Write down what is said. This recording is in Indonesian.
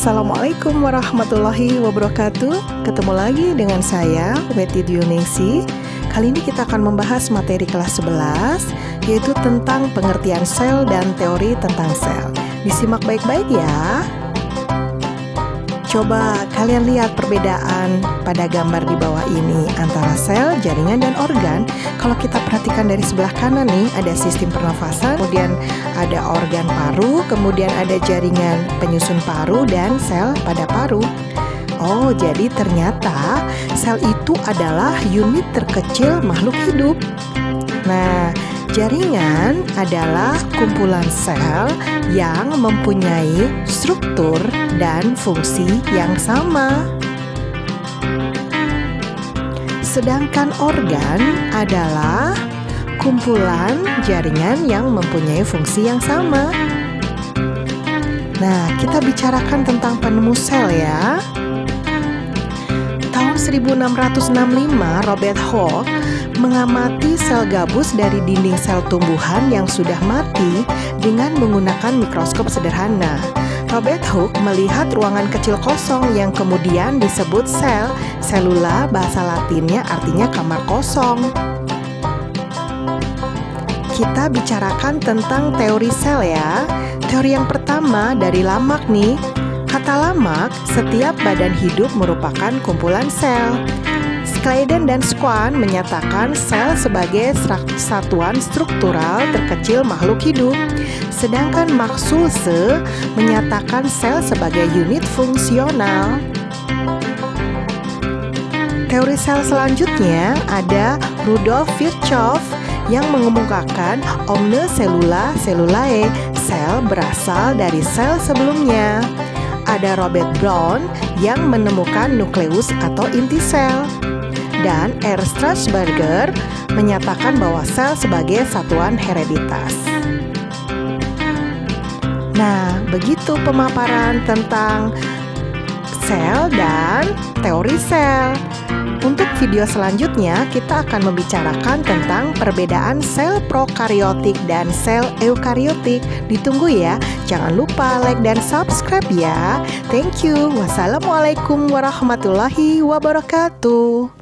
Assalamualaikum warahmatullahi wabarakatuh. Ketemu lagi dengan saya, Weti Dioningsi. Kali ini kita akan membahas materi kelas 11, yaitu tentang pengertian sel dan teori tentang sel. Disimak baik-baik ya. Coba kalian lihat perbedaan pada gambar di bawah ini antara sel, jaringan, dan organ. Kalau kita perhatikan dari sebelah kanan nih, ada sistem pernafasan, kemudian ada organ paru, kemudian ada jaringan penyusun paru dan sel pada paru. Oh, jadi ternyata sel itu adalah unit terkecil makhluk hidup. Nah, jaringan adalah kumpulan sel yang mempunyai struktur dan fungsi yang sama. Sedangkan organ adalah kumpulan jaringan yang mempunyai fungsi yang sama. Nah, kita bicarakan tentang penemu sel ya. Tahun 1665, Robert Hooke mengamati sel gabus dari dinding sel tumbuhan yang sudah mati dengan menggunakan mikroskop sederhana. Robert Hooke melihat ruangan kecil kosong yang kemudian disebut sel. Selula bahasa Latinnya artinya kamar kosong. Kita bicarakan tentang teori sel ya. Teori yang pertama dari Lamarck nih. Kata Lamarck, setiap badan hidup merupakan kumpulan sel. Sladen dan Schwann menyatakan sel sebagai satuan struktural terkecil makhluk hidup. Sedangkan Max Schulze menyatakan sel sebagai unit fungsional. Teori sel selanjutnya ada Rudolf Virchow yang mengemukakan omne cellula cellulae, sel berasal dari sel sebelumnya. Ada Robert Brown yang menemukan nukleus atau inti sel. Dan R. Strasburger menyatakan bahwa sel sebagai satuan hereditas. Nah, begitu pemaparan tentang sel dan teori sel. Untuk video selanjutnya, kita akan membicarakan tentang perbedaan sel prokaryotik dan sel eukaryotik. Ditunggu ya, jangan lupa like dan subscribe ya. Thank you. Wassalamualaikum warahmatullahi wabarakatuh.